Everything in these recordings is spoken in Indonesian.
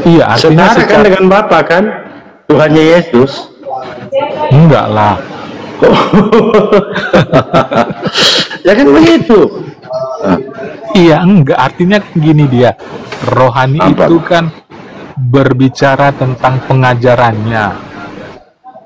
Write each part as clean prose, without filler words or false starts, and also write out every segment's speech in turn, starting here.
Iya, artinya Setara kan dengan Bapa kan? Tuhannya Yesus. enggak lah. Ya kan begitu. Iya, enggak, artinya kan gini dia. Rohani Apa? itu kan berbicara tentang pengajarannya.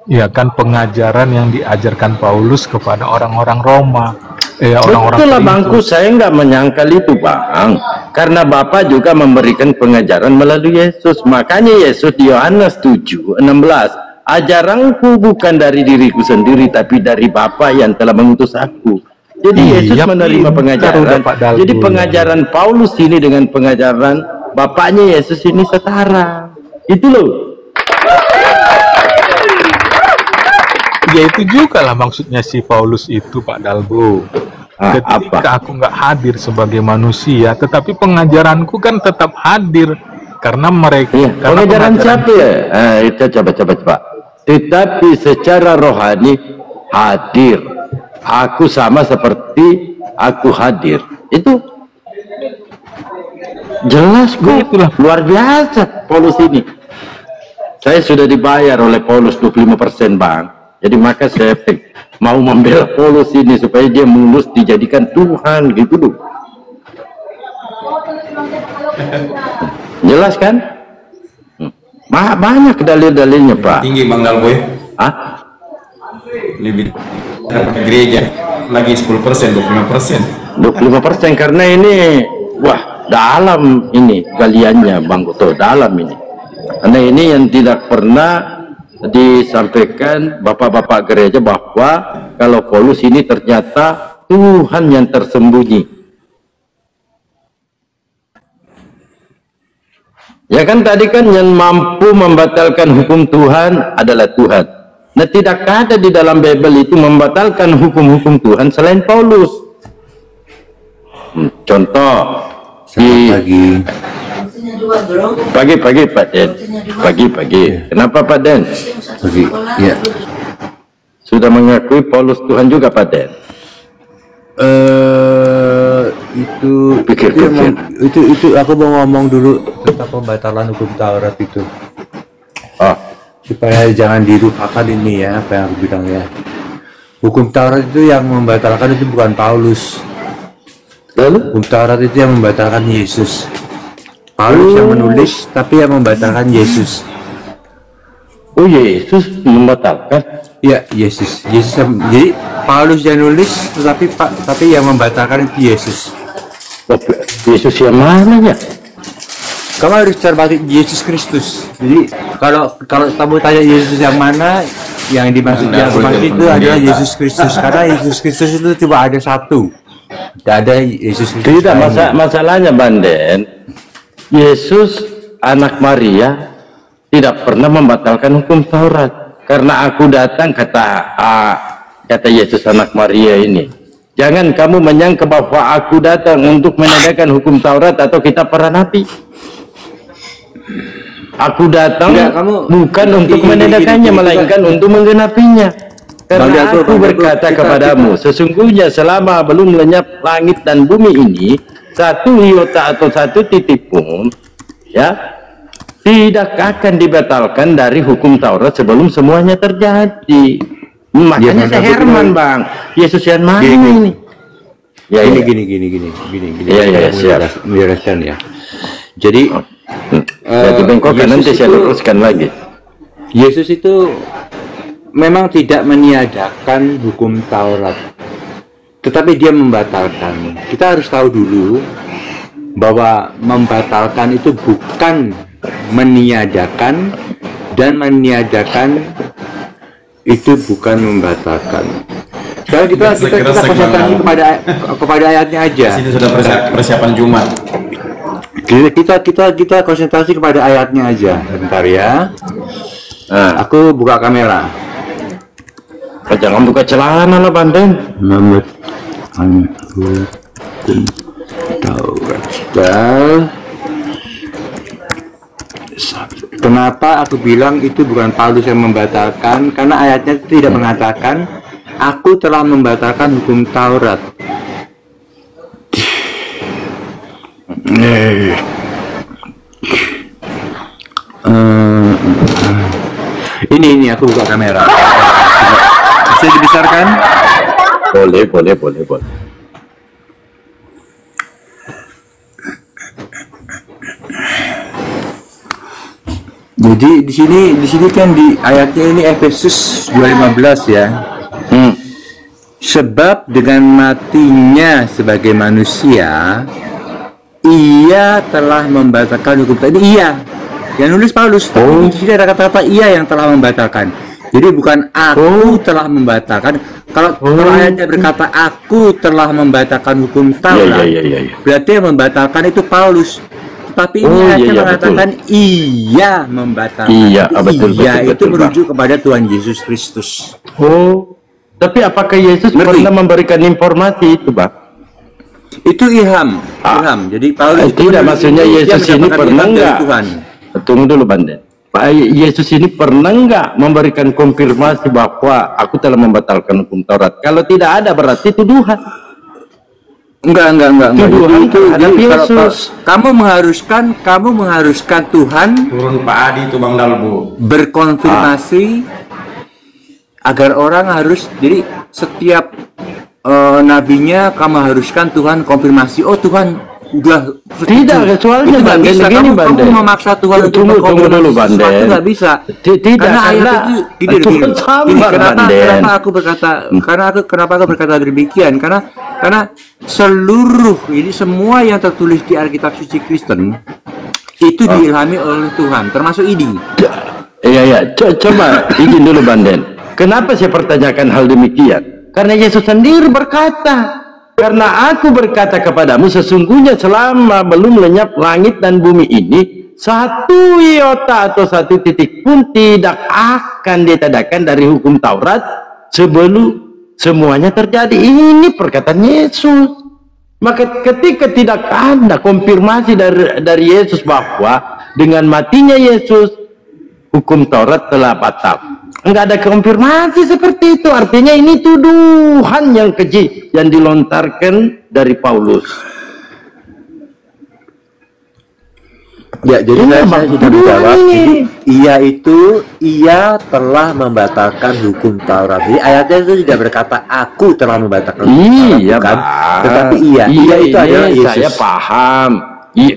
Ya kan, pengajaran yang diajarkan Paulus kepada orang-orang Roma. Orang-orang Betul lah Korintus. Bangku, saya nggak menyangkal itu Bang. Karena Bapa juga memberikan pengajaran melalui Yesus. Makanya Yesus di Yohanes 7:16, ajaranku bukan dari diriku sendiri, tapi dari Bapa yang telah mengutus aku. Jadi Yesus Iya, menerima pintar pengajaran. udah Pak Dalgo. Jadi pengajaran Paulus ini dengan pengajaran Bapaknya Yesus ini setara. Itu loh. Ya itu juga lah maksudnya si Paulus itu, Pak Dalgo. Ketika aku nggak hadir sebagai manusia, tetapi pengajaranku kan tetap hadir karena mereka. Iya, Karena pengajaran siapa ya? Itu coba. Tetapi secara rohani hadir. Aku sama seperti aku hadir. Itu jelas kok. Itulah. Luar biasa Paulus ini. Saya sudah dibayar oleh Paulus 25%, Bang. Jadi maka saya mau membela Paulus ini supaya dia mulus dijadikan Tuhan gitu loh. Jelas kan? Banyak dalil-dalilnya Pak. Tinggi Bang Dalboy. Hah? Lebih gereja lagi 10%, 25%. 25% karena ini wah dalam ini galiannya Bang Goto, dalam ini. Karena ini yang tidak pernah disampaikan bapak-bapak gereja bahwa kalau Paulus ini ternyata Tuhan yang tersembunyi. Ya kan tadi kan yang mampu membatalkan hukum Tuhan adalah Tuhan. Nah tidak ada di dalam Bible itu membatalkan hukum-hukum Tuhan selain Paulus. Contoh di pagi Pak Den. Pagi. Kenapa Pak Den? Pagi. Ya. Sudah mengakui Paulus Tuhan juga Pak Den? Itu aku mau ngomong dulu tentang pembatalan hukum Taurat itu. Supaya jangan dilupakan ini ya, apa yang aku bilang ya. Hukum Taurat itu yang membatalkan itu bukan Paulus. Lalu? Hukum Taurat itu yang membatalkan Yesus. Paulus yang menulis, tapi yang membatalkan Yesus. Oh Yesus membatalkan? Ya, Yesus. Jadi Paulus yang nulis, tapi yang membatalkan itu Yesus. Oh, Yesus yang mana ya? Kamu harus cermati Yesus Kristus. Jadi kalau kamu tanya Yesus yang mana, yang dimaksud itu adalah Yesus Kristus. Karena Yesus Kristus itu cuma ada satu. Tidak ada Yesus Kristus. Tidak, masalahnya Banden, Yesus anak Maria tidak pernah membatalkan hukum Taurat. Karena aku datang, kata Yesus anak Maria ini, jangan kamu menyangka bahwa aku datang untuk menegakkan hukum Taurat atau kitab para nabi. Aku datang bukan untuk menegakkannya, melainkan untuk menggenapinya. Karena aku berkata kepadamu, sesungguhnya selama belum lenyap langit dan bumi ini, satu iota atau satu titik pun, ya, tidak akan dibatalkan dari hukum Taurat sebelum semuanya terjadi. Makanya saya heran Bang, Yesus yang mana ini? Ya, gini. Ya, siap. Menjelaskan ya. Jadi jadi bengkokkan nanti saya luruskan lagi. Yesus itu memang tidak meniadakan hukum Taurat, tetapi dia membatalkan. Kita harus tahu dulu bahwa membatalkan itu bukan meniadakan, dan meniadakan itu bukan membatalkan. Sekarang kita konsentrasi kepada ayatnya aja. Sini sudah persiapan Jumat. Kita konsentrasi kepada ayatnya aja. Bentar ya. Aku buka kamera. Jangan buka celana lah Banden. Kenapa aku bilang itu bukan Paulus yang membatalkan? Karena ayatnya tidak mengatakan aku telah membatalkan hukum Taurat. Ini aku buka kamera. Bisa dibesarkan? Boleh. Jadi di sini kan di ayatnya ini Efesus 2:15 ya. Sebab dengan matinya sebagai manusia, ia telah membatalkan hukum. Tadi iya, yang nulis Paulus. Tapi di sini ada kata-kata ia yang telah membatalkan. Jadi bukan aku telah membatalkan. Kalau ayatnya berkata aku telah membatalkan hukum Taurat, berarti yang membatalkan itu Paulus. Tapi ini ayatnya mengatakan iya membatalkan. Betul, itu merujuk kepada Tuhan Yesus Kristus. Tapi apakah Yesus pernah memberikan informasi itu, Bang? Itu ilham. Jadi Paulus tidak, maksudnya Yesus ini pernah enggak? Tunggu dulu, Banden. Pak Yesus ini pernah enggak memberikan konfirmasi bahwa aku telah membatalkan hukum Taurat? Kalau tidak ada berarti tuduhan. Enggak. Tuduhan terhadap Yesus. Kamu mengharuskan Tuhan Turun Pak Adi itu Bang Dalbo. berkonfirmasi agar orang harus, jadi setiap nabinya kamu haruskan Tuhan konfirmasi. Oh Tuhan udah tidak, soalnya nggak bisa. Kamu memaksa Tuhan untuk dulu, Banden. Nggak bisa. Tidak, karena ayat itu gini. Kenapa aku berkata demikian? Karena semua yang tertulis di Alkitab suci Kristen itu diilhami oleh Tuhan, termasuk ini. Iya. Coba izin dulu, Banden. Kenapa saya pertanyakan hal demikian? Karena Yesus sendiri berkata, karena aku berkata kepadamu, sesungguhnya selama belum lenyap langit dan bumi ini, satu iota atau satu titik pun tidak akan ditadakan dari hukum Taurat sebelum semuanya terjadi. Ini perkataan Yesus. Maka ketika tidak ada konfirmasi dari Yesus bahwa dengan matinya Yesus hukum Taurat telah batal, enggak ada konfirmasi seperti itu, artinya ini tuduhan yang keji yang dilontarkan dari Paulus. Ya, jadi saya sudah menjawab. Ia telah membatalkan hukum Taurat. Jadi ayatnya itu tidak berkata aku telah membatalkan hukum Taurat, bukan? Tetapi ia itu adalah Yesus. Saya paham.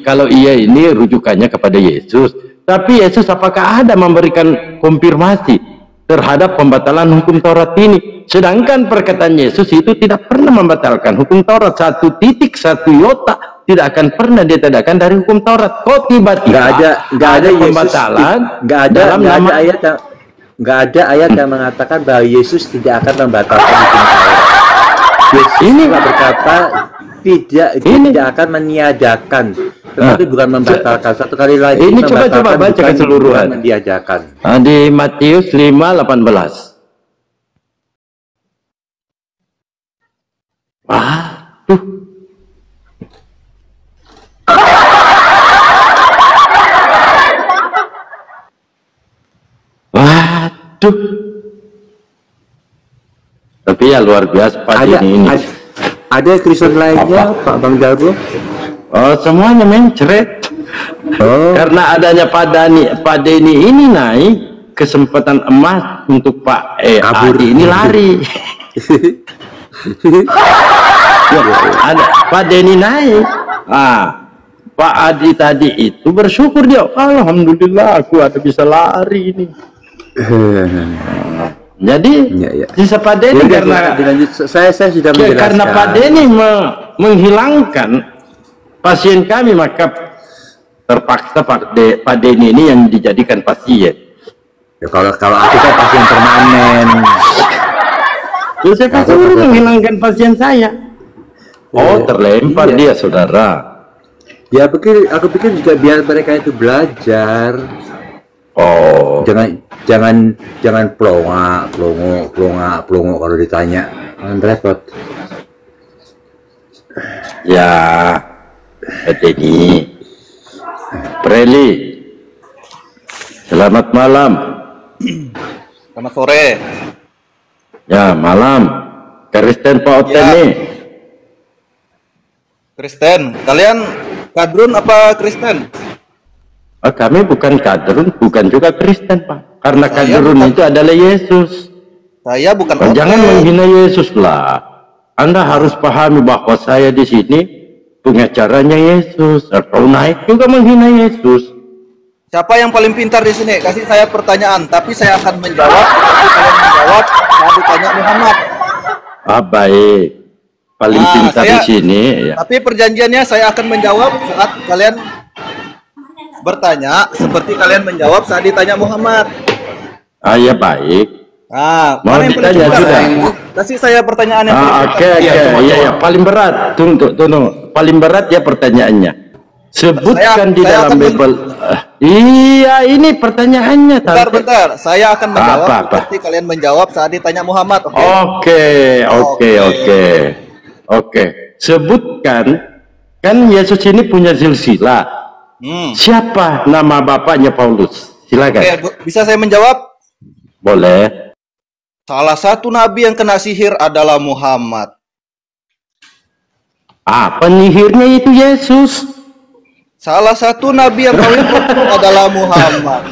Kalau ia ini rujukannya kepada Yesus. Tapi Yesus apakah ada memberikan konfirmasi terhadap pembatalan hukum Taurat ini? Sedangkan perkataan Yesus itu tidak pernah membatalkan hukum Taurat. Satu titik, satu iota tidak akan pernah ditadakan dari hukum Taurat. Kok tiba-tiba nggak ada pembatalan? Nggak ada ayat yang mengatakan bahwa Yesus tidak akan membatalkan hukum Taurat. Yesus ini berkata tidak akan meniadakan, tetapi bukan membatalkan. Satu kali lagi ini coba baca keseluruhan. Meniadakan. Di Matius 5:18. Waduh. Tapi ya luar biasa Pak ini. Ada Kristen lainnya, Pak Bang Dalbo? Oh, semuanya mencret. Karena adanya Pak Denny ini naik, kesempatan emas untuk Pak Adi ini lari. Ada Pak Denny naik. Pak Adi tadi itu bersyukur dia. Alhamdulillah aku ada bisa lari ini. Jadi sisa Pak Denny karena saya sudah menjelaskan. Karena Pak Denny menghilangkan pasien kami, maka terpaksa Pak Denny ini yang dijadikan pasien. Ya, kalau aku kan pasien permanen. Terus saya kasih menghilangkan pasien saya. Terlempar dia, saudara. Ya aku pikir juga biar mereka itu belajar. Jangan plongo kalau ditanya, repot. Ya, ini Preli. Selamat malam. Selamat sore. Ya, malam. Kristen Pak Oteni. Kristen. Kalian kadrun apa Kristen? Kami bukan kadrun, bukan juga Kristen, Pak. Karena Saya kadrun bukan- itu adalah Yesus. Saya bukan Jangan ortodoks. menghina Yesus lah. Anda harus pahami bahwa saya di sini pengacaranya Yesus. Atau naik juga menghina Yesus. Siapa yang paling pintar di sini? Kasih saya pertanyaan, tapi saya akan menjawab. Tapi kalian menjawab saat ditanya Muhammad. Baik. Paling Nah, pintar di saya- sini. Ya. Tapi perjanjiannya saya akan menjawab saat kalian bertanya, seperti kalian menjawab saat ditanya Muhammad. Ya baik. Nah, Mau mana yang paling ditanya pintar? sudah? Kasih saya pertanyaan yang paling Oke, pintar. iya, paling berat. Tunggu. Paling berat ya pertanyaannya. Sebutkan di saya dalam akan Bible. Iya, ini pertanyaannya. Bentar. Saya akan menjawab Apa? seperti kalian menjawab saat ditanya Muhammad. Oke? Oke. Sebutkan, kan Yesus ini punya silsilah. Siapa nama bapaknya Paulus? Silakan. Oke, bisa saya menjawab? Boleh. Salah satu nabi yang kena sihir adalah Muhammad. Penyihirnya itu Yesus. Salah satu nabi yang kawin adalah Muhammad.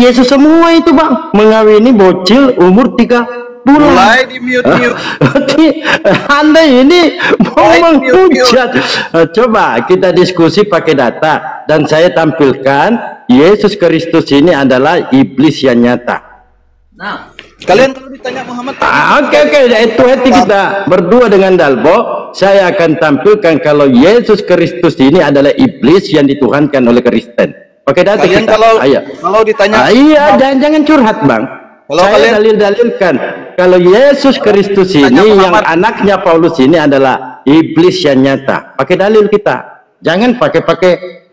Yesus semua itu, Bang. Mengawini bocil umur 3 bulan. Mulai di mute. Anda ini mau Baik, menghujat. Coba kita diskusi pakai data dan saya tampilkan Yesus Kristus ini adalah iblis yang nyata. Nah, kalian kalau ditanya Muhammad, Oke, itu hati kita berdua dengan Dalbo. Saya akan tampilkan kalau Yesus Kristus ini adalah iblis yang dituhankan oleh Kristen. Pakai data kalian kita. kalau ditanya, Iya, jangan curhat, Bang. Kalau Saya kalian- dalil-dalilkan kalau Yesus Kristus ini yang anaknya Paulus ini adalah iblis yang nyata. Pakai dalil kita. Jangan pakai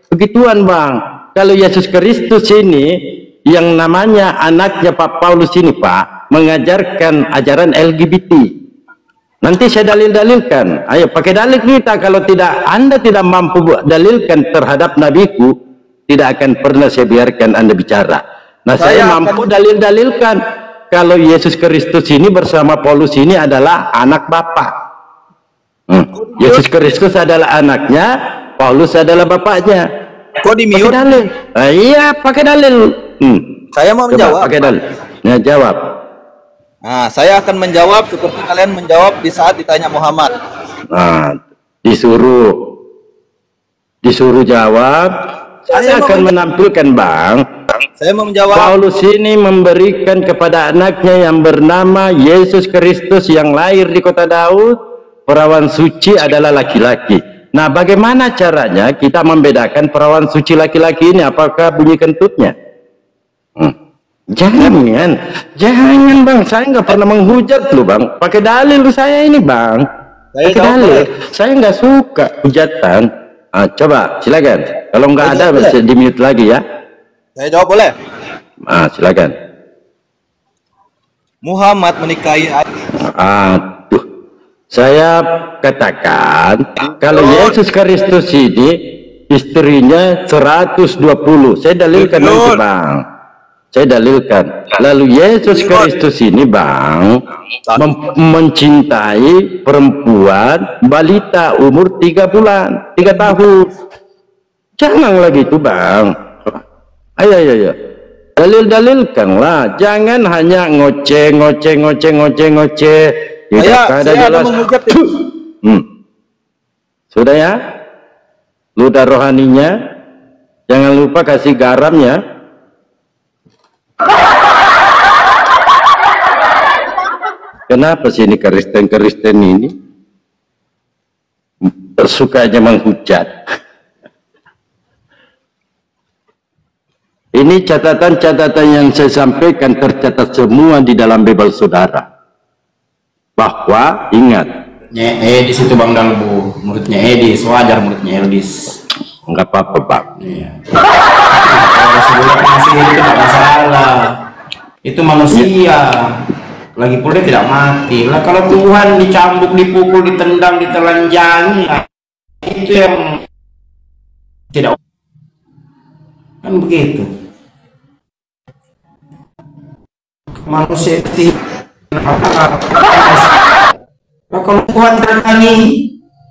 begituan, Bang. Kalau Yesus Kristus ini yang namanya anaknya Pak Paulus ini, Pak, mengajarkan ajaran LGBT. Nanti saya dalil-dalilkan. Ayo pakai dalil kita. Kalau tidak, Anda tidak mampu dalilkan terhadap nabiku, tidak akan pernah saya biarkan Anda bicara. Nah, saya mampu dalil-dalilkan kalau Yesus Kristus ini bersama Paulus ini adalah anak Bapa. Yesus Kristus adalah anaknya, Paulus adalah bapaknya. kok di Pakai mute? dalil. Iya, pakai dalil. Saya mau Coba menjawab. pakai dalil. Nah, jawab. Nah, saya akan menjawab seperti kalian menjawab di saat ditanya Muhammad. Nah, disuruh jawab. Saya akan menampilkan, Bang. Saya mau menjawab. Paulus ini memberikan kepada anaknya yang bernama Yesus Kristus yang lahir di kota Daud, perawan suci adalah laki-laki. Nah, bagaimana caranya kita membedakan perawan suci laki-laki ini? Apakah bunyi kentutnya? Jangan, Bang. Saya nggak pernah menghujat loh, Bang. Pakai dalil saya ini, Bang. Saya Pakai jawab dalil. boleh. Saya nggak suka hujatan. Coba, silakan. Kalau nggak ada, bisa di mute lagi ya. Saya jawab boleh. Silakan. Muhammad menikahi Aduh, saya katakan kalau Yesus Kristus ini istrinya 120. Saya dalilkan nanti, Bang. Saya dalilkan. Lalu Yesus Kristus ini, Bang, mencintai perempuan balita umur 3 bulan, 3 tahun. Jangan lagi itu, Bang. Ayo. Dalil-dalilkanlah. Jangan hanya ngoceh. Tidak ada saya jelas. menghujat. Sudah ya? Ludah rohaninya. Jangan lupa kasih garam ya. Kenapa sih ini Kristen ini sukanya menghujat? Ini catatan-catatan yang saya sampaikan tercatat semua di dalam Bible saudara. Bahwa ingat, Edis itu Bang Dalbu, muridnya Edis, wajar muridnya Edis. enggak apa-apa, Bang. Iya. Kalau sebulan masih itu tidak masalah. Itu manusia. Lagi pula dia tidak mati. Lah kalau Tuhan dicambuk, dipukul, ditendang, ditelanjangi, itu yang tidak kan begitu. Manusia itu nah, kalau Tuhan telanjangi,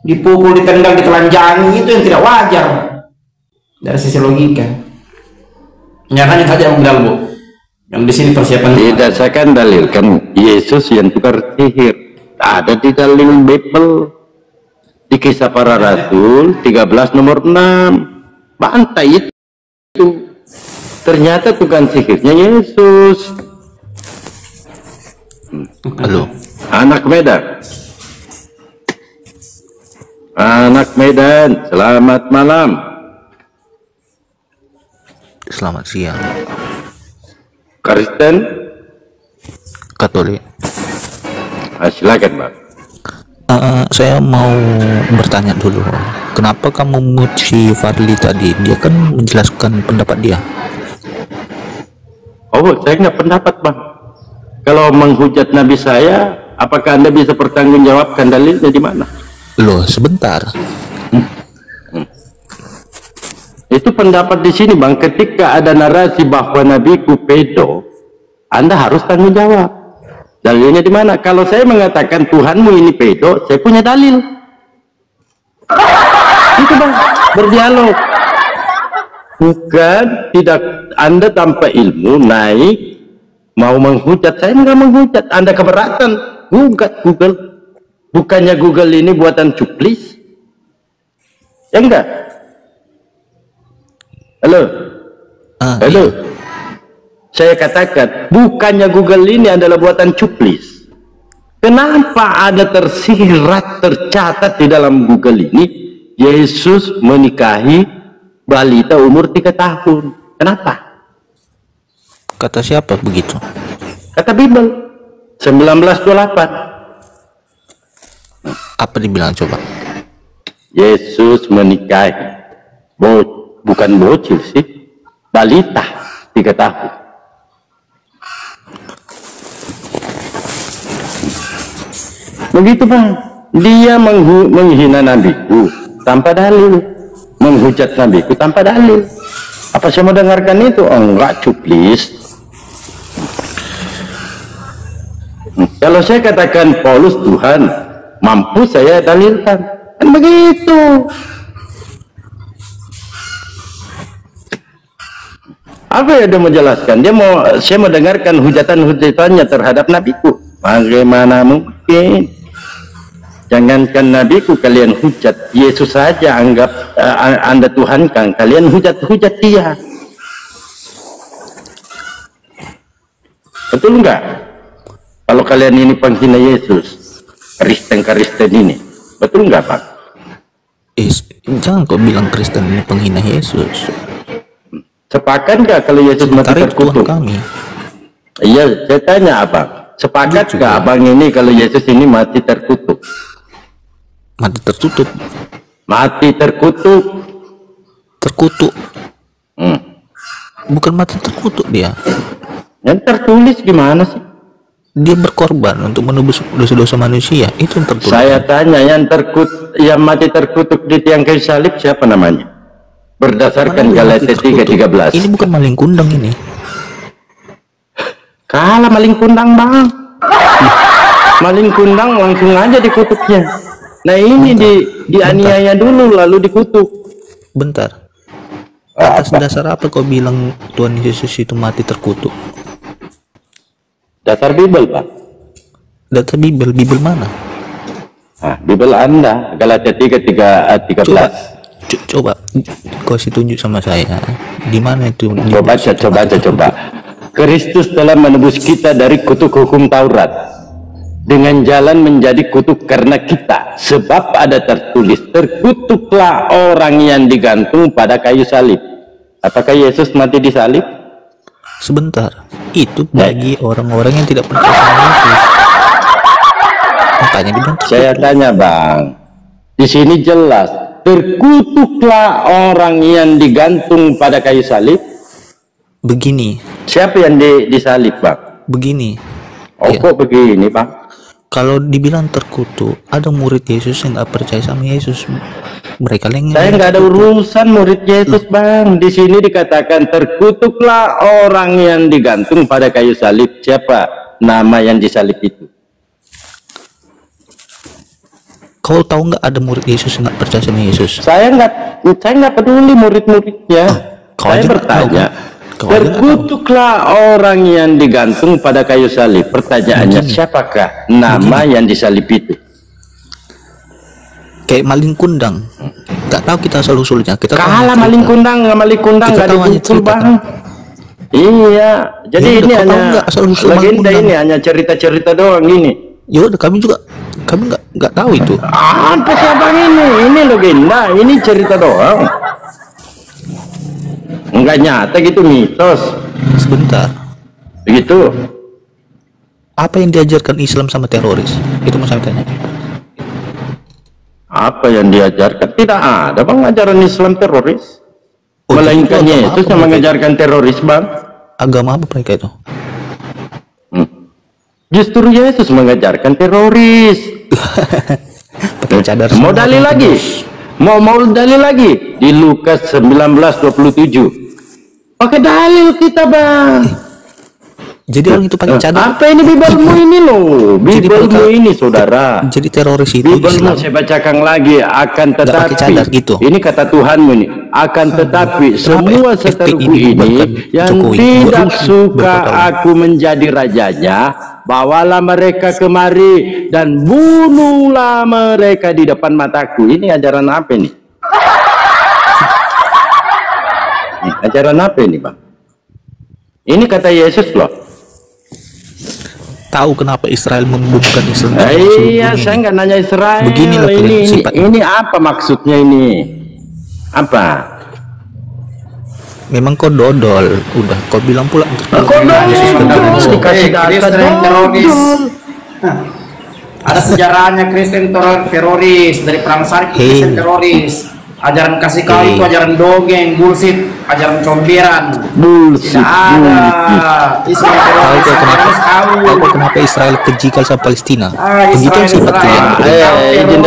dipukul, ditendang, ditelanjangi, itu yang tidak wajar dari sisi logika. Ya kan itu aja Bang Dalbo. Yang di sini persiapan. Tidak, saya kan dalilkan Yesus yang tukar sihir. Ada di dalil Bible. Di Kisah Para Rasul 13 nomor 6. Bantai itu. Ternyata tukang sihirnya Yesus. Halo. Anak Medan. Anak Medan, selamat malam. Selamat siang. Kristen, Katolik. silakan Bang. Saya mau bertanya dulu. Kenapa kamu memuji Fadli tadi? Dia kan menjelaskan pendapat dia. Oh, saya nggak pendapat Bang. Kalau menghujat Nabi saya, apakah Anda bisa pertanggungjawabkan dalilnya di mana? Loh, sebentar. Itu pendapat di sini Bang. Ketika ada narasi bahwa Nabiku pedo, Anda harus tanggung jawab. Dalilnya di mana? Kalau saya mengatakan Tuhanmu ini pedo, saya punya dalil. Itu Bang, berdialog. Bukan tidak Anda tanpa ilmu naik mau menghujat. Saya nggak menghujat. Anda keberatan, gugat Google. Bukannya Google ini buatan cuplis? Ya enggak? Halo? Halo? Iya. Saya katakan, bukannya Google ini adalah buatan cuplis. Kenapa ada tersirat, tercatat di dalam Google ini, Yesus menikahi balita umur 3 tahun. Kenapa? Kata siapa begitu? Kata Bible, 1928. Apa dibilang coba? Yesus menikahi, bukan bocil sih, balita 3 tahun. Begitu Bang, dia menghina nabiku tanpa dalil, menghujat nabiku tanpa dalil. Apa saya mau dengarkan itu? Oh, enggak, cuplis. Kalau saya katakan Paulus Tuhan, mampu saya dalilkan, kan begitu. Apa yang dia mau jelaskan? Saya mau dengarkan hujatan-hujatannya terhadap nabiku. Bagaimana mungkin? Jangankan nabiku kalian hujat, Yesus saja anggap Anda Tuhan kan, kalian hujat dia. Betul enggak? Kalau kalian ini penghina Yesus, Kristen ini, betul enggak Pak? Jangan kau bilang Kristen ini penghina Yesus. Sepakat enggak kalau Yesus mati terkutuk? Kami. Iya, saya tanya Abang, sepakat enggak Abang ini kalau Yesus ini mati terkutuk? Mati tertutup. Mati terkutuk. Terkutuk. Bukan mati terkutuk dia. Yang tertulis gimana sih? Dia berkorban untuk menebus dosa-dosa manusia. Itu yang tertulis. Saya tanya, yang mati terkutuk di tiang kayu salib siapa namanya? Berdasarkan Galatia 3:13. Ini bukan maling kundang ini. Kalah maling kundang Bang. Maling kundang langsung aja dikutuknya. Nah ini dianiaya dulu lalu dikutuk. Bentar. Atas dasar apa kau bilang Tuhan Yesus itu mati terkutuk? Dasar Bible Pak. Data Bible mana? Nah, Bible Anda Galatia 3:13. Coba kau tunjuk sama saya. Di mana itu? Coba. Kristus telah menebus kita dari kutuk hukum Taurat dengan jalan menjadi kutuk karena kita, sebab ada tertulis, terkutuklah orang yang digantung pada kayu salib. Apakah Yesus mati di salib? Sebentar, itu bagi orang-orang yang tidak percaya sama Yesus. Makanya dibilang terkutuk. Saya tanya Bang, di sini jelas, terkutuklah orang yang digantung pada kayu salib. Begini. Siapa yang disalib Bang? Begini. Oh ya. Kok begini Bang? Kalau dibilang terkutuk, ada murid Yesus yang nggak percaya sama Yesus. Mereka yang saya nggak ada urusan murid Yesus Bang. Di sini dikatakan terkutuklah orang yang digantung pada kayu salib. Siapa nama yang disalib itu? Kau tahu nggak ada murid Yesus yang nggak percaya sama Yesus? Saya nggak peduli murid-muridnya. Saya bertanya, Terkutuklah orang yang digantung pada kayu salib. Pertanyaannya, siapakah nama yang disalib itu? Kayak maling kundang, nggak tahu kita asal-usulnya. Kita Kalah maling kundang nggak dipukul bang. Iya, jadi Ya ini udah, kau tahu hanya nggak asal-usul legenda, maling kundang? ini hanya cerita-cerita doang ini. Ya udah, kami nggak tahu itu. Apa sih abang ini? Ini legenda, ini cerita doang. Enggak nyata gitu, mitos. Sebentar, Begitu. apa yang diajarkan Islam sama teroris? Itu mau saya tanya. Apa yang diajarkan? Tidak ada bang ajaran Islam teroris. Oh, Melainkan jadi itu agama Yesus apa yang mereka mengajarkan teroris bang. Agama apa mereka itu? Justru Yesus mengajarkan teroris. Pakai cadar Mau semua, dalil pakai lagi? kaos. Mau dalil lagi? Di Lukas 19:27. Pakai dalil kita bang. Jadi orang itu pakai cadar. Apa ini Bibelmu ini loh? Jadi Bibelmu mereka- ini saudara. Jadi teroris itu Bibelmu Islam. saya bacakan lagi. Akan pakai tetapi cadar gitu. ini kata Tuhanmu ini. Akan tetapi semua FPI seteruku ini ini bukan yang Jokowi, tidak Rusuh suka berapa tahun. aku menjadi rajanya, bawalah mereka kemari dan bunuhlah mereka di depan mataku. Ini ajaran apa ini? Ajaran apa ini bang? Ini kata Yesus loh. Tahu kenapa Israel membunuhkan Islam? Iya, saya nggak nanya Israel. Beginilah kalian sifatnya. Ini apa maksudnya ini? Apa? Memang kau dodol. Udah, kau bilang pula. Kok dodol? Dikasih data Kristen teroris. dodol. Ada sejarahnya Kristen teroris dari perang salib. Kristen teroris. Ajaran kasih kawin itu ajaran dongeng, bullshit, ajaran comberan. Bullshit. Tidak ada Islam teroris. Tahu kenapa Israel kejikal sama Palestina? Begitu Israel, sifatnya.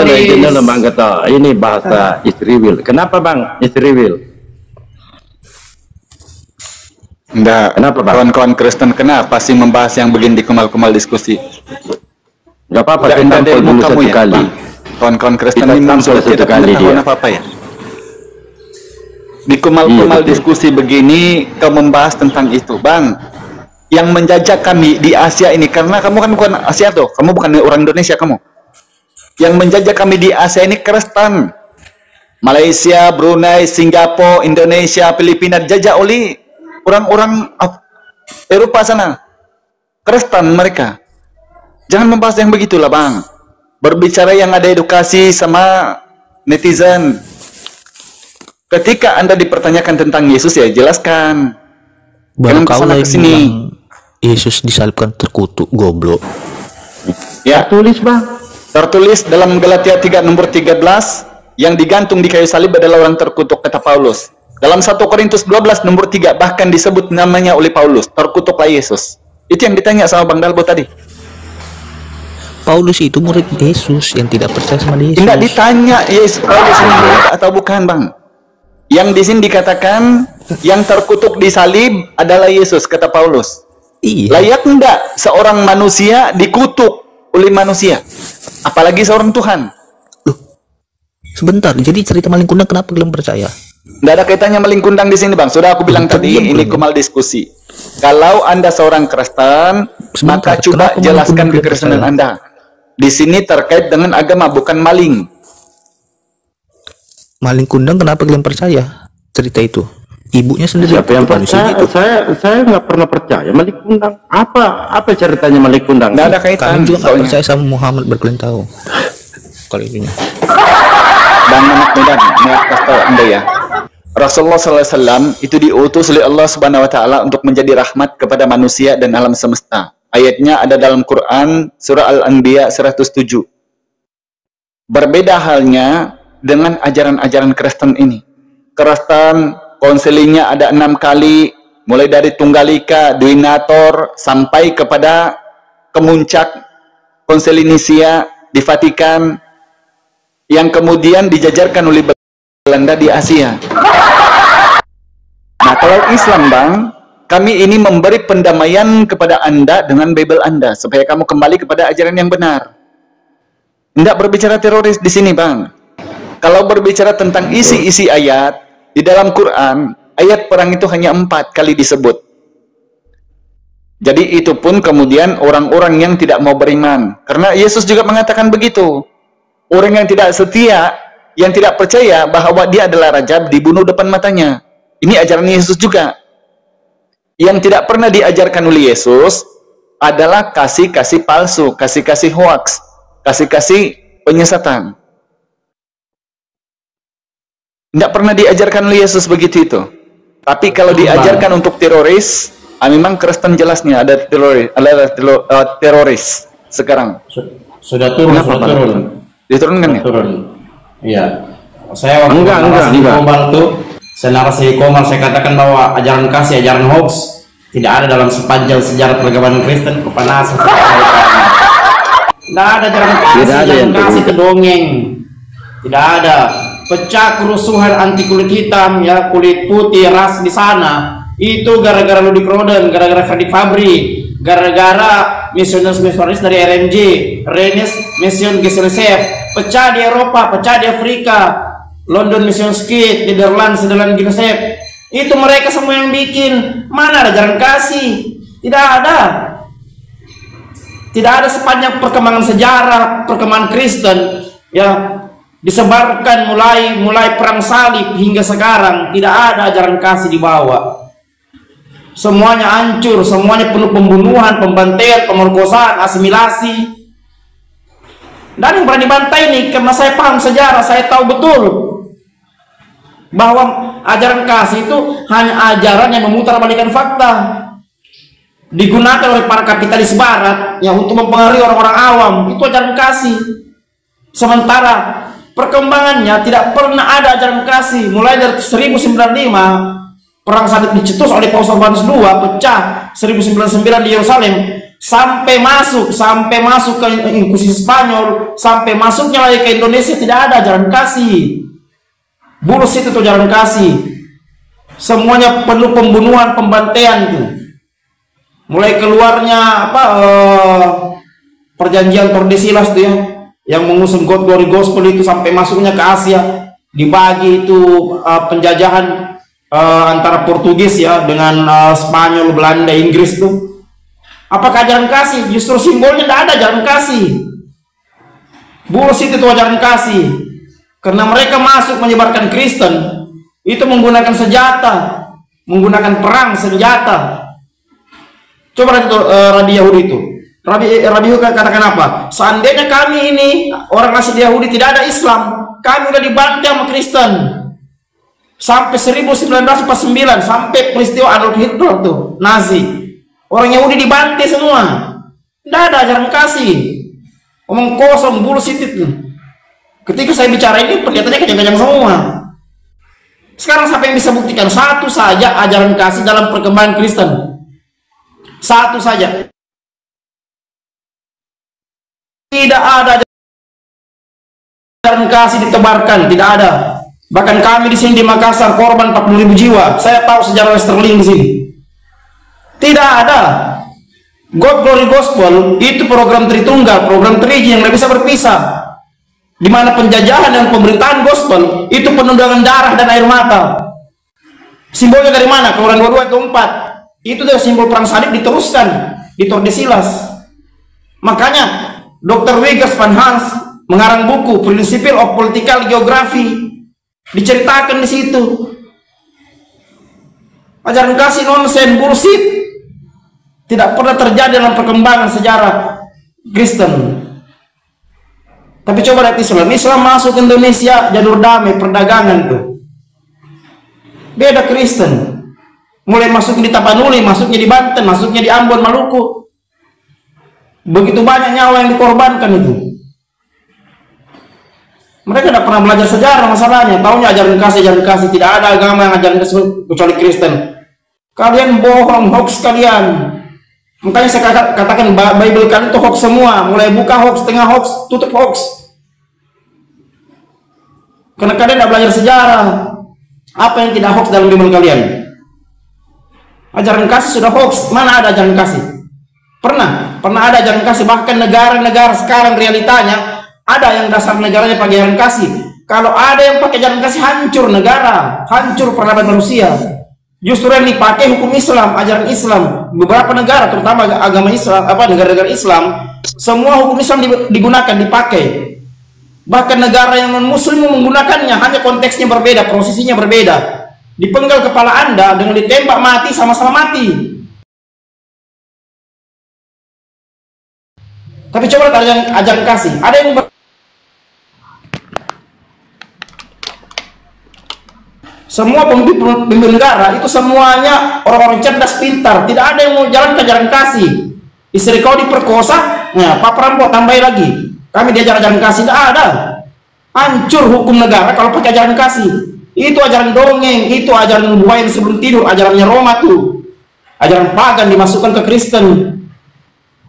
Izin dulu Bang Keto. Ini bahasa Israel. Kenapa Bang Israel? Enggak, Kenapa, Bang? kawan-kawan Kristen kenapa sih membahas yang begini di kumal-kumal diskusi? Gak apa-apa, Enggak, kita enggak ada tampil ilmu dulu kamu satu ya, kali. Bang? Kawan-kawan Kristen Kita ini tampil muncul satu tidak kali pengetahuan dia. apa-apa ya? Di kumal-kumal Iya, betul. diskusi begini, kau membahas tentang itu, Bang. Yang menjajah kami di Asia ini, karena kamu kan bukan Asia tuh, kamu bukan orang Indonesia kamu. Yang menjajah kami di Asia ini Kristen. Malaysia, Brunei, Singapura, Indonesia, Filipina, dijajah oleh orang-orang Eropa sana. Kristen mereka. Jangan membahas yang begitulah, Bang. Berbicara yang ada edukasi sama netizen. Ketika Anda dipertanyakan tentang Yesus, ya jelaskan. Baru Jangan kau kesana lagi kesini. bilang Yesus disalibkan terkutuk, goblok. Ya, Tulis Bang. tertulis dalam Galatia 3 nomor 13, yang digantung di kayu salib adalah orang terkutuk, kata Paulus. Dalam 1 Korintus 12 nomor 3 bahkan disebut namanya oleh Paulus, terkutuklah Yesus. Itu yang ditanya sama Bang Dalbo tadi. Paulus itu murid Yesus yang tidak percaya sama Yesus. Tidak ditanya Yesus Paulus ini murid atau bukan, Bang. Yang di sini dikatakan yang terkutuk di salib adalah Yesus, kata Paulus. Iya. Layak enggak seorang manusia dikutuk oleh manusia, apalagi seorang Tuhan? Sebentar, jadi cerita maling kundang kenapa kalian percaya? Tidak ada kaitannya maling kundang di sini, Bang. Sudah aku bilang Kan tadi, diam ini belum? kumal diskusi. Kalau Anda seorang Kristen, Sebentar, maka coba kenapa maling jelaskan kundang kalian kekristenan percaya? Anda. Di sini terkait dengan agama, bukan maling. Maling kundang kenapa kalian percaya? Cerita itu. Ibunya sendiri. Siapa yang bukan di sini percaya? itu. Saya nggak pernah percaya Malik Kundang. Apa ceritanya Malik Kundang? Tidak ada kaitan. Kalian juga nggak soalnya. percaya sama Muhammad berkalian tahu. Kalau itunya. Dan anak Medan, ini kasih tahu Anda ya. Rasulullah SAW itu diutus oleh Allah Subhanahu Wa Taala untuk menjadi rahmat kepada manusia dan alam semesta. Ayatnya ada dalam Quran surah Al-Anbiya 107. Berbeda halnya dengan ajaran-ajaran Kristen ini. Kristen konselingnya ada 6 kali, mulai dari Tunggalika, Duinator, sampai kepada kemuncak konsili Nisia di Vatikan, yang kemudian dijajarkan oleh Belanda di Asia. Nah, kalau Islam, Bang, kami ini memberi pendamaian kepada Anda dengan Bible Anda, supaya kamu kembali kepada ajaran yang benar. Tidak berbicara teroris di sini, Bang. Kalau berbicara tentang isi-isi ayat di dalam Quran, ayat perang itu hanya 4 kali disebut. Jadi itu pun kemudian orang-orang yang tidak mau beriman. Karena Yesus juga mengatakan begitu. Orang yang tidak setia, yang tidak percaya bahwa dia adalah raja, dibunuh depan matanya. Ini ajaran Yesus juga. Yang tidak pernah diajarkan oleh Yesus adalah kasih-kasih palsu, kasih-kasih hoax, kasih-kasih penyesatan. Tidak pernah diajarkan oleh Yesus begitu itu. Tapi kalau diajarkan untuk teroris, memang Kristen jelasnya ada teroris sekarang. Sudah turun, Kenapa, sudah turun. Diturunkan ya? Turun. Iya. Saya waktu di Komal tuh, saya narasi Komal, saya katakan bahwa ajaran kasih, ajaran hoax tidak ada dalam sepanjang sejarah perkembangan Kristen. Kepanasan. Tidak ada ajaran kasih, itu dongeng. Tidak ada. Pecah kerusuhan anti kulit hitam, ya kulit putih, ras di sana. Itu gara-gara Ludwig Roden, gara-gara Fredrik Fabry, gara-gara misionaris dari RMJ, Rennes Mission GSLCF, pecah di Eropa, pecah di Afrika, London Mission Skit, Netherlands GSLCF. Itu mereka semua yang bikin. Mana ada ajaran kasih? Tidak ada. Tidak ada sepanjang perkembangan sejarah, perkembangan Kristen, ya disebarkan mulai perang salib hingga sekarang, tidak ada ajaran kasih dibawa. Semuanya hancur, semuanya penuh pembunuhan, pembantaian, pemerkosaan, asimilasi. Dan yang berani bantai ini, karena saya paham sejarah, saya tahu betul bahwa ajaran kasih itu hanya ajaran yang memutarbalikkan fakta, digunakan oleh para kapitalis barat yang untuk mempengaruhi orang-orang awam. Itu ajaran kasih. Sementara perkembangannya tidak pernah ada ajaran kasih. Mulai dari 1095 perang salib dicetus oleh Paus Urbanus II, pecah 1099 di Yerusalem, sampai masuk ke Inkuisisi Spanyol, sampai masuknya lagi ke Indonesia, tidak ada ajaran kasih. Bullshit itu ajaran kasih. Semuanya penuh pembunuhan, pembantaian itu. Mulai keluarnya perjanjian Tordesillas itu ya, yang mengusung God Glory Gospel itu, sampai masuknya ke Asia, dibagi itu penjajahan antara Portugis ya dengan Spanyol, Belanda, Inggris tuh. Apakah ajaran kasih? Justru simbolnya tidak ada ajaran kasih. Bullshit itu ajaran kasih. Karena mereka masuk menyebarkan Kristen itu menggunakan senjata, menggunakan perang senjata. Coba itu Rabi Yahudi itu. Rabi Yahudi katakan apa? Seandainya kami ini orang asli Yahudi tidak ada Islam, kami udah dibantai sama Kristen. Sampai 1949, sampai peristiwa Adolf Hitler tuh, Nazi, orang Yahudi dibantai semua. Tidak ada ajaran kasih. Omong kosong, bullshit itu. Ketika saya bicara ini, pendidikannya kejang-kejang semua. Sekarang siapa yang bisa buktikan? Satu saja ajaran kasih dalam perkembangan Kristen. Satu saja. Tidak ada ajaran kasih ditebarkan, tidak ada. Bahkan kami di sini di Makassar korban 40.000 jiwa. Saya tahu sejarah Westerling di sini. Tidak ada. God Glory Gospel itu program Tritunggal, program 3G yang tidak bisa berpisah. Di mana penjajahan dan pemerintahan gospel itu penundangan darah dan air mata. Simbolnya dari mana? Keluaran 22 ayat 4. Itu dari simbol perang salib diteruskan di Tordesillas. Makanya Dr. Wiggers van Hans mengarang buku Principle of Political Geography. Diceritakan di situ. Ajaran kasih nonsen, bullshit. Tidak pernah terjadi dalam perkembangan sejarah Kristen. Tapi coba lihat Islam masuk ke Indonesia, jalur damai, perdagangan tuh. Beda Kristen. Mulai masuk di Tapanuli, masuknya di Banten, masuknya di Ambon, Maluku. Begitu banyak nyawa yang dikorbankan itu. Mereka tidak pernah belajar sejarah masalahnya. Taunya ajaran kasih, tidak ada agama yang ajaran kasih kecuali Kristen. Kalian bohong, hoax kalian. Makanya saya katakan Bible kalian itu hoax semua. Mulai buka hoax, tengah hoax, tutup hoax. Karena kalian tidak belajar sejarah. Apa yang tidak hoax dalam Bible kalian? Ajaran kasih sudah hoax. Mana ada ajaran kasih? Pernah ada ajaran kasih. Bahkan negara-negara sekarang realitanya ada yang dasar negaranya pakai ajaran kasih. Kalau ada yang pakai ajaran kasih, hancur negara, hancur peradaban manusia. Justru yang dipakai hukum Islam, ajaran Islam. Beberapa negara, terutama agama Islam, negara-negara Islam, semua hukum Islam digunakan, dipakai. Bahkan negara yang non-Muslim menggunakannya, hanya konteksnya berbeda, prosesinya berbeda. Dipenggal kepala Anda dengan ditembak mati, sama-sama mati. Tapi coba lihat ajaran kasih. Ada yang semua pemimpin negara itu semuanya orang-orang cerdas, pintar. Tidak ada yang mau jalan ke ajaran kasih. Istri kau diperkosa, nah, Pak Perampok tambahin lagi. Kami diajar ajaran kasih, tidak ada. Hancur hukum negara kalau pakai ajaran kasih. Itu ajaran dongeng, itu ajaran buayan sebelum tidur, ajarannya Roma tuh. Ajaran pagan dimasukkan ke Kristen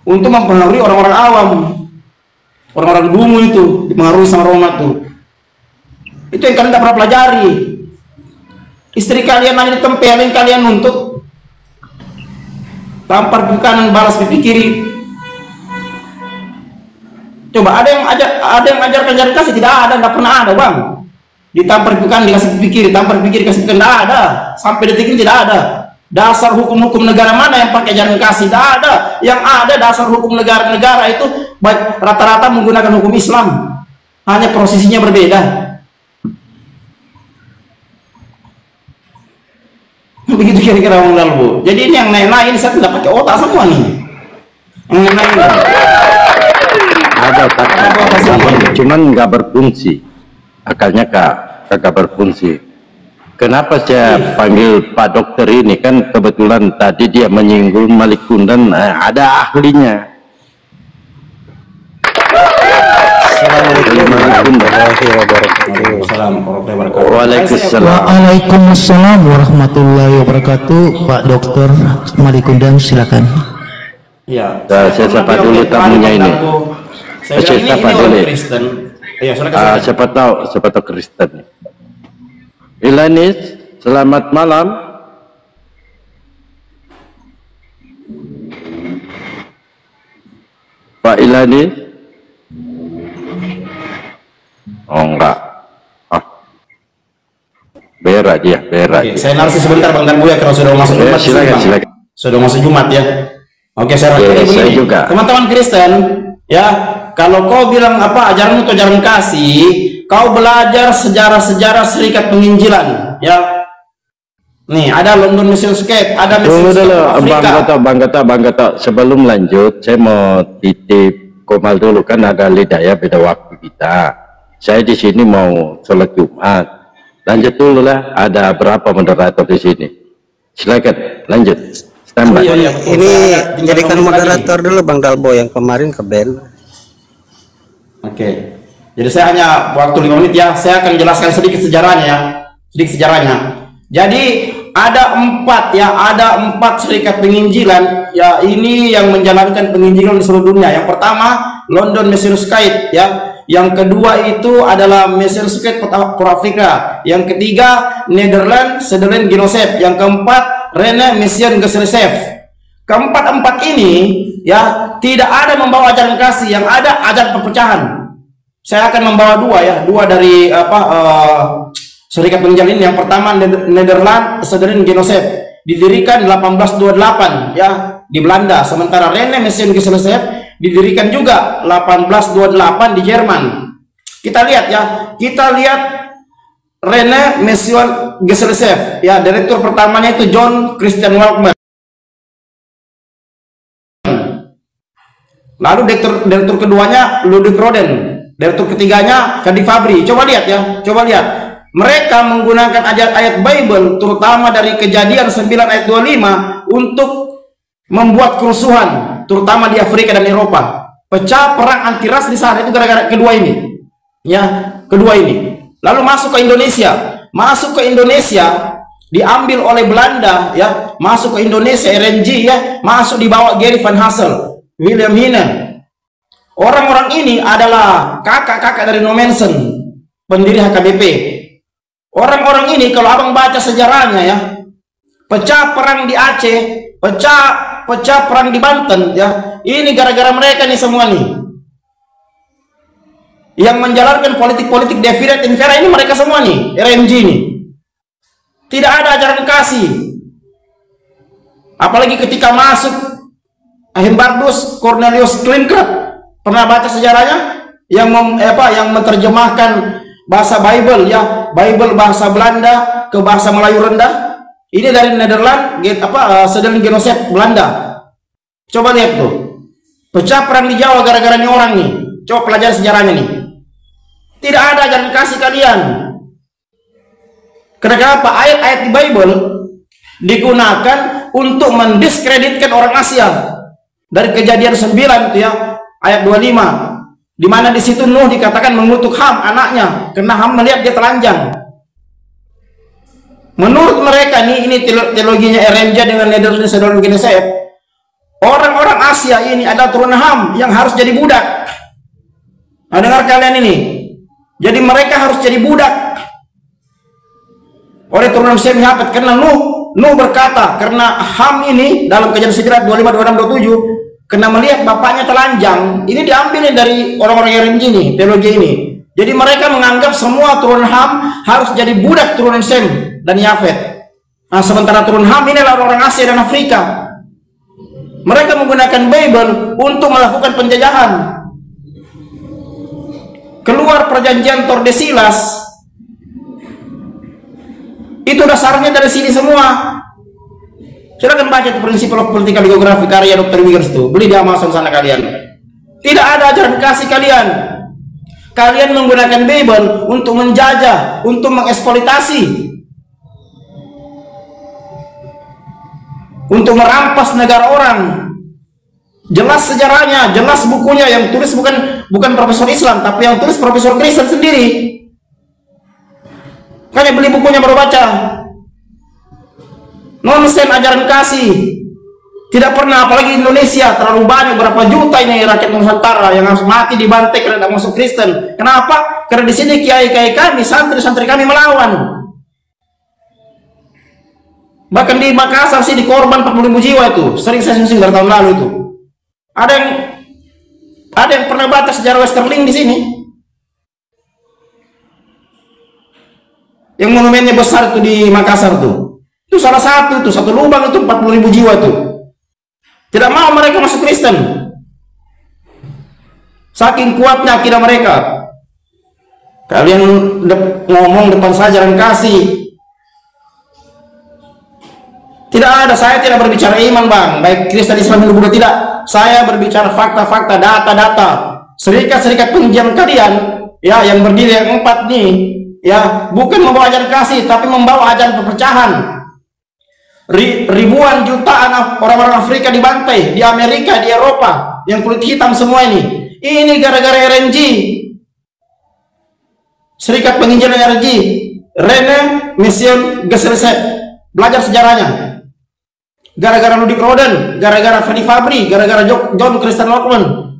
untuk mempengaruhi orang-orang awam. Orang-orang dungu itu dipengaruhi sama Roma tuh. Itu yang kalian tidak pernah pelajari. Istri kalian hanya ditempelin, kalian nuntut. Tampar pipi kanan, balas pipi kiri. Coba ada yang ajarkan ajaran kasih? Tidak ada, tidak pernah ada, Bang. Ditampar pipi kanan, dikasih pipi kiri, tampar pipi kiri, kasih pipi kanan, tidak ada. Sampai detik ini tidak ada. Dasar hukum-hukum negara mana yang pakai ajaran kasih? Tidak ada. Yang ada dasar hukum negara-negara itu rata-rata menggunakan hukum Islam. Hanya prosesinya berbeda. Begitu kira-kira Bang Dalbo. Jadi ini yang naik-naik ini saya tidak pakai otak semua nih. Yang naik-naik ada otak, cuman nggak berfungsi. Akalnya kagak berfungsi. Kenapa saya panggil Pak Dokter ini? Kan kebetulan tadi dia menyinggung Malik Kundan, ada ahlinya. Waalaikumsalam warahmatullahi wabarakatuh. Pak Dokter Malik Kundan, silakan. Ya, saya sapa dulu tamunya ini. Saya sapa dulu. Siapa tahu Kristen. Ilanis, selamat malam. Pak Ilanis. Oh enggak. Berak dia. Oke, saya narasi sebentar Bang Darbu ya, kalau sudah masuk Jumat. Silakan. Sudah masuk Jumat ya. Oke, saya saya juga. Teman-teman Kristen, ya, kalau kau bilang ajaranmu itu ajaran kasih, kau belajar sejarah-sejarah Serikat Penginjilan, ya. Nih, ada London Mission Skate, ada Mission Skate Afrika. Bang Gatot, sebelum lanjut, saya mau titip Komal dulu, kan ada lidah ya, beda waktu kita. Saya di sini mau sholat Jumat. Lanjut dulu lah, ada berapa moderator di sini? Silakan, lanjut. Standby. Ini jadikan moderator dulu Bang Dalbo, yang kemarin ke band. Oke. Jadi saya hanya waktu 5 menit ya, saya akan jelaskan sedikit sejarahnya. Jadi ada 4 serikat penginjilan ya, ini yang menjalankan penginjilan di seluruh dunia. Yang pertama London Mission Skate ya. Yang kedua itu adalah Mission Skate for Afrika. Yang ketiga Netherlands Sederland Genosep. Yang keempat Rene Mission Gesellschaft. Keempat ini ya tidak ada membawa ajaran kasih, yang ada ajaran perpecahan. Saya akan membawa dua dari serikat penginjilan ini. Yang pertama Netherlands Sederland Genosep, didirikan 1828 ya di Belanda, sementara Rene Mission Gesellschaft didirikan juga 1828 di Jerman. Kita lihat Rene Mission Gesellschaft ya, direktur pertamanya itu John Christian Walkman. Lalu direktur keduanya Ludwig Roden, direktur ketiganya Ferdi Fabri. Coba lihat. Mereka menggunakan ayat Bible, terutama dari Kejadian 9 ayat 25 untuk membuat kerusuhan, terutama di Afrika dan Eropa. Pecah perang anti ras di sana itu gara-gara kedua ini. Lalu masuk ke Indonesia, diambil oleh Belanda ya, masuk ke Indonesia RNG ya, masuk dibawa Gary Van Hassel, William Hine. Orang-orang ini adalah kakak-kakak dari Nomensen, pendiri HKBP. Orang-orang ini kalau abang baca sejarahnya ya, pecah perang di Aceh, pecah perang di Banten ya, ini gara-gara mereka nih semua nih yang menjalankan politik-politik divide and impera. Ini mereka semua nih, RMG ini. Tidak ada ajaran kasih, Apalagi ketika masuk Hembardus Cornelius Klinkert, pernah baca sejarahnya, yang yang menerjemahkan bahasa Bible, ya, Bible bahasa Belanda ke bahasa Melayu rendah. Ini dari Nederland, Sudetenland Belanda. Coba lihat tuh, pecah perang di Jawa gara-gara nih orang nih. Coba pelajari sejarahnya nih. Tidak ada ajaran kasih kalian. Kenapa? Ayat-ayat di Bible digunakan untuk mendiskreditkan orang Asia. Dari Kejadian 9 itu ya, ayat 25, di mana di situ Nuh dikatakan mengutuk Ham anaknya karena Ham melihat dia telanjang. Menurut mereka ini teologinya Erenja dengan Nederland Saudara Genesaet, orang-orang Asia ini adalah turunan Ham yang harus jadi budak. Nah, dengar kalian ini. Jadi mereka harus jadi budak oleh turunan Sem Yafet, karena Nuh berkata, karena Ham ini dalam Kejadian 9 25, 26, 27 karena melihat bapaknya telanjang. Ini diambil dari orang-orang Erenja ini, teologi ini. Jadi mereka menganggap semua turunan Ham harus jadi budak turunan Sem dan Yafet. Nah, sementara turun Ham ini adalah orang Asia dan Afrika. Mereka menggunakan Bible untuk melakukan penjajahan. Keluar perjanjian Tordesillas, itu dasarnya dari sini semua. Silakan baca itu Principle of Political Geography karya Dr. Wiggers itu, beli di Amazon sana kalian. Tidak ada ajaran kasih kalian. Kalian menggunakan Bible untuk menjajah, untuk mengeksploitasi, untuk merampas negara orang. Jelas sejarahnya, jelas bukunya, yang tulis bukan profesor Islam, tapi yang tulis profesor Kristen sendiri. Kalian beli bukunya baru baca. Nonsen ajaran kasih. Tidak pernah, apalagi Indonesia terlalu banyak, berapa juta ini rakyat Nusantara yang harus mati dibantai karena tidak masuk Kristen. Kenapa? Karena di sini kiai-kiai kami, santri-santri kami melawan. Bahkan di Makassar sih dikorban 40.000 jiwa itu. Sering saya singgung dari tahun lalu itu. Ada yang pernah baca sejarah Westerling di sini. Yang monumennya besar itu di Makassar tuh. Itu salah satu itu, satu lubang itu 40.000 jiwa itu. Tidak mau mereka masuk Kristen. Saking kuatnya akidah mereka. Kalian ngomong depan saya ajaran kasih. Tidak ada, saya tidak berbicara iman bang, baik Kristen, Islam, Hindu, Buddha, tidak. Saya berbicara fakta-fakta, data-data. Serikat-serikat pengajian kalian, ya, yang berdiri yang 4 nih, ya, bukan membawa ajaran kasih, tapi membawa ajaran perpecahan. Ribuan jutaan orang-orang Afrika dibantai di Amerika, di Eropa, yang kulit hitam semua ini. Ini gara-gara RNG, Serikat Penginjilan RNG, Rene Mission Gesellschaft. Belajar sejarahnya. Gara-gara Ludwig Roden, gara-gara Fanny Fabry, gara-gara John Christian Lockman.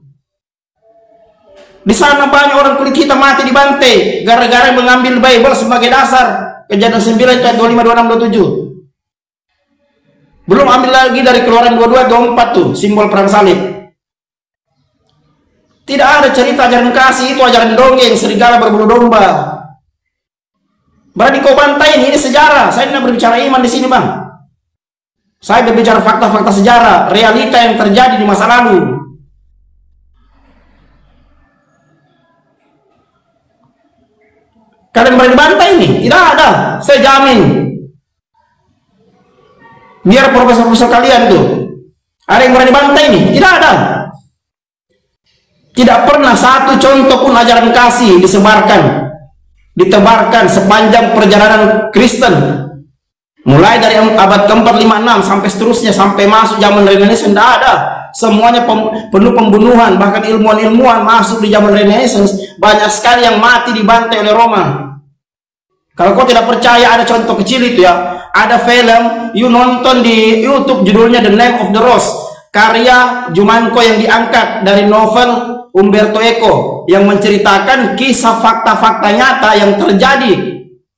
Di sana banyak orang kulit hitam mati dibantai gara-gara mengambil Bible sebagai dasar. Kejadian 9 ayat 25, 26, 27. Belum ambil lagi dari Keluaran 22, 24 tuh, simbol perang salib. Tidak ada cerita ajaran kasih, itu ajaran dongeng, serigala berbulu domba. Berani kau bantai ini sejarah. Saya tidak berbicara iman di sini, bang. Saya berbicara fakta-fakta sejarah, realita yang terjadi di masa lalu. Kalian berani bantai ini? Tidak ada, saya jamin. Biar profesor-profesor kalian tuh, ada yang berani bantai ini? Tidak ada. Tidak pernah satu contoh pun ajaran kasih disebarkan, ditebarkan sepanjang perjalanan Kristen. Mulai dari abad ke-4, 5, 6 sampai seterusnya, sampai masuk zaman Renaissance, tidak ada. Semuanya penuh pembunuhan, bahkan ilmuwan-ilmuwan masuk di zaman Renaissance, banyak sekali yang mati dibantai oleh Roma. Kalau kau tidak percaya, ada contoh kecil itu ya. Ada film, you nonton di YouTube, judulnya The Name of the Rose, karya Jumanco yang diangkat dari novel Umberto Eco, yang menceritakan kisah fakta-fakta nyata yang terjadi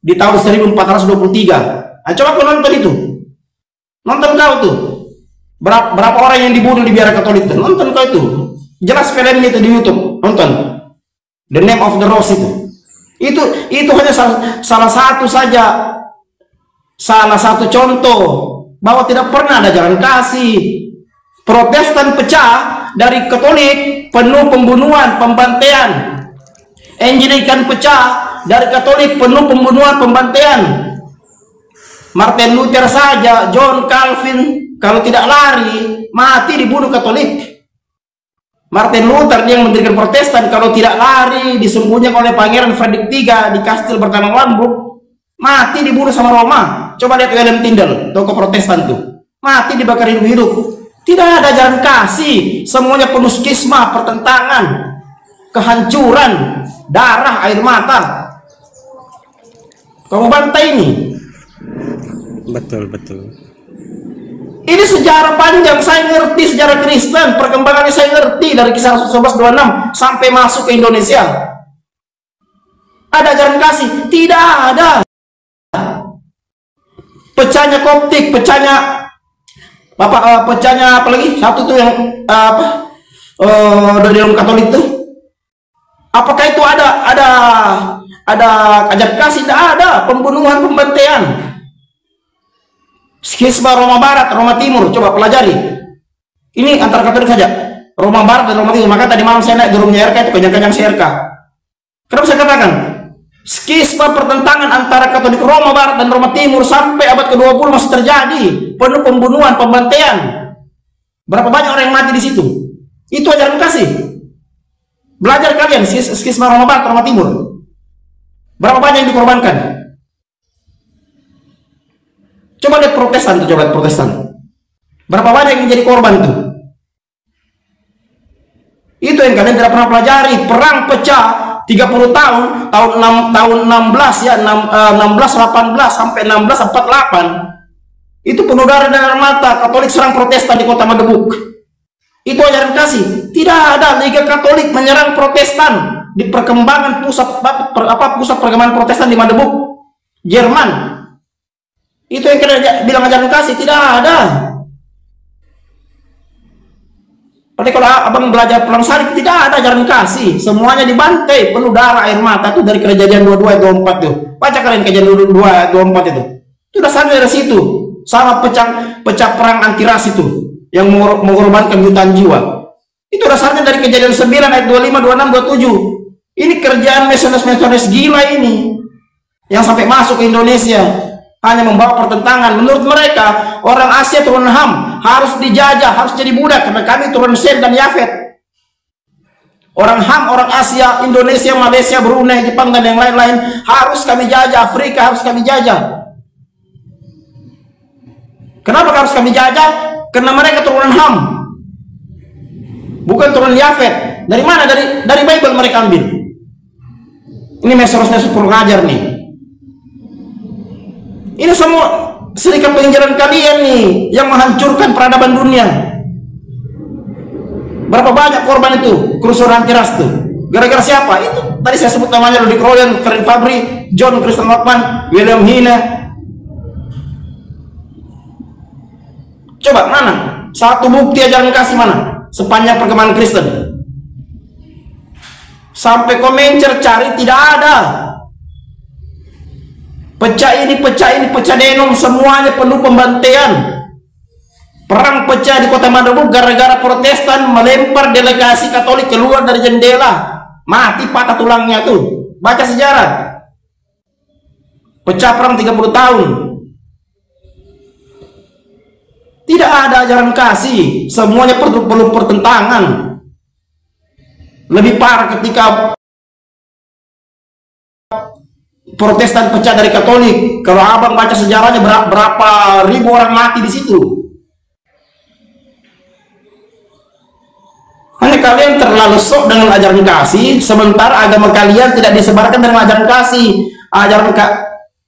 di tahun 1423. Nah, coba kau nonton itu. Nonton kau tuh. Berapa orang yang dibunuh di biara Katolik itu. Nonton kau itu. Jelas filmnya itu di YouTube. Nonton. The Name of the Rose itu. Itu hanya salah satu saja. Salah satu contoh bahwa tidak pernah ada ajaran kasih. Protestan pecah dari Katolik, penuh pembunuhan, pembantaian. Anglikan pecah dari Katolik, penuh pembunuhan, pembantaian. Martin Luther saja, John Calvin, kalau tidak lari, mati dibunuh Katolik. Martin Luther dia yang mendirikan Protestan, kalau tidak lari, disembunyikan oleh Pangeran Frederick III di kastil bernama Lamburg, mati dibunuh sama Roma. Coba lihat William Tyndale, tokoh Protestan tuh, mati dibakar hidup-hidup. Tidak ada ajaran kasih, semuanya penuh skisma, pertentangan, kehancuran, darah, air mata. Kamu bantai ini. Betul. Ini sejarah panjang, saya ngerti sejarah Kristen, perkembangannya saya ngerti dari kisah Rasul 1126 sampai masuk ke Indonesia. Ada ajaran kasih? Tidak ada. Pecahnya Koptik, pecahnya pecahnya apa lagi? Satu tuh yang dari dalam Katolik tuh. Apakah itu ada ajaran kasih? Tidak ada. Pembunuhan, pembantaian. Skisma Roma Barat, Roma Timur, coba pelajari. Ini antara Katolik saja, Roma Barat dan Roma Timur. Maka tadi malam saya naik di rumahnya RK itu, kenyang-kenyang CRK. Kenapa saya katakan skisma pertentangan antara Katolik Roma Barat dan Roma Timur sampai abad ke-20 masih terjadi, penuh pembunuhan, pembantaian. Berapa banyak orang yang mati di situ? Itu ajaran kasih. Belajar kalian skisma Roma Barat, Roma Timur. Berapa banyak yang dikorbankan? Coba lihat Protestan tuh, coba lihat Protestan. Berapa banyak yang jadi korban tuh? Itu yang kalian tidak pernah pelajari. Perang pecah 30 tahun, tahun 16 ya, 1618 sampai 1648. Itu penuh darah dan air mata. Katolik serang Protestan di kota Magdeburg. Itu ajaran kasih? Tidak ada. Liga Katolik menyerang Protestan di perkembangan pusat perkembangan Protestan di Magdeburg, Jerman. Itu yang kita bilang ajaran kasih? Tidak ada. Berarti kalau abang belajar perang salib, tidak ada ajaran kasih. Semuanya dibantai, penuh darah, air mata. Itu dari Kejadian 22 ayat 24 tuh. Baca kalian Kejadian 22 ayat 24 itu. Itu dasarnya dari situ. Sama pecah perang anti ras itu, yang mengorbankan jutaan jiwa. Itu dasarnya dari Kejadian 9 ayat 25, 26, 27. Ini kerjaan mesionis gila ini, yang sampai masuk ke Indonesia. Hanya membawa pertentangan. Menurut mereka, orang Asia turun Ham, harus dijajah, harus jadi budak, karena kami turun Sem dan Yafet. Orang Ham, orang Asia, Indonesia, Malaysia, Brunei, Jepang, dan yang lain-lain harus kami jajah. Afrika harus kami jajah. Kenapa harus kami jajah? Karena mereka turunan Ham, bukan turunan Yafet. Dari mana? Dari Bible mereka ambil. Ini mesos-mesos kurang ajar nih. Ini semua serikat penginjaran kalian nih, yang menghancurkan peradaban dunia. Berapa banyak korban itu, kerusuhan anti ras tuh? Gara-gara siapa? Itu tadi saya sebut namanya, Rudy Croyan, Fred Fabry, John Christian Lockman, William Hine. Coba mana satu bukti ajaran kasih mana sepanjang perkembangan Kristen? Sampai Komencer cari, tidak ada. Pecah ini, pecah denom, semuanya penuh pembantaian. Perang pecah di kota Magdeburg gara-gara Protestan melempar delegasi Katolik keluar dari jendela. Mati patah tulangnya tuh. Baca sejarah. Pecah perang 30 tahun. Tidak ada ajaran kasih. Semuanya perlu pertentangan. Lebih parah ketika Protestan pecah dari Katolik. Kalau abang baca sejarahnya, berapa ribu orang mati di situ. Hanya kalian terlalu sok dengan ajaran kasih, sementara agama kalian tidak disebarkan dengan ajaran kasih.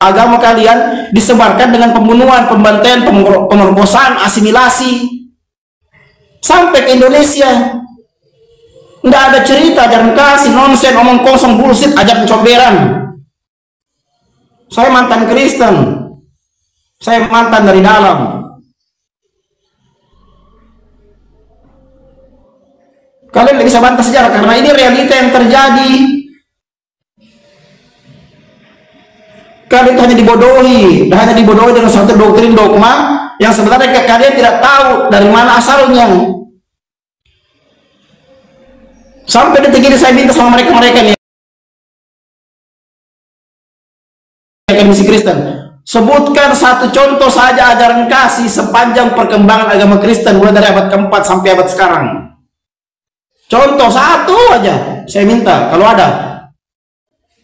Agama kalian disebarkan dengan pembunuhan, pembantaian, pemerkosaan, asimilasi. Sampai ke Indonesia, nggak ada cerita ajaran kasih, nonsen, omong kosong, bullshit, ajaran comberan. Saya mantan Kristen, saya mantan dari dalam. Kalian tidak bisa bantah sejarah karena ini realita yang terjadi. Kalian itu hanya dibodohi dengan satu doktrin dogma yang sebenarnya kalian tidak tahu dari mana asalnya. Sampai detik ini saya minta sama mereka nih, akademisi Kristen, sebutkan satu contoh saja ajaran kasih sepanjang perkembangan agama Kristen mulai dari abad keempat sampai abad sekarang. Contoh satu aja saya minta kalau ada.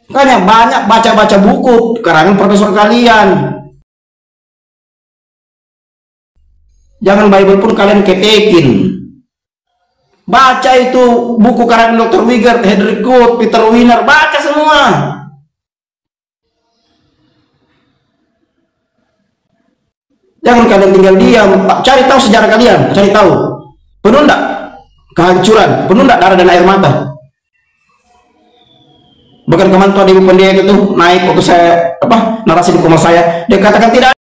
Makanya banyak baca-baca buku karangan profesor kalian. Jangan Bible pun kalian ketekin. Baca itu buku karangan Dr. Wigert, Hedrick Good, Peter Wiener, baca semua. Jangan kalian tinggal diam, cari tahu sejarah kalian, cari tahu. Penuh enggak kehancuran, penuh enggak darah dan air mata. Bahkan kemarin tuh ada ibu pendeta itu naik waktu saya narasi di rumah saya, dia katakan tidak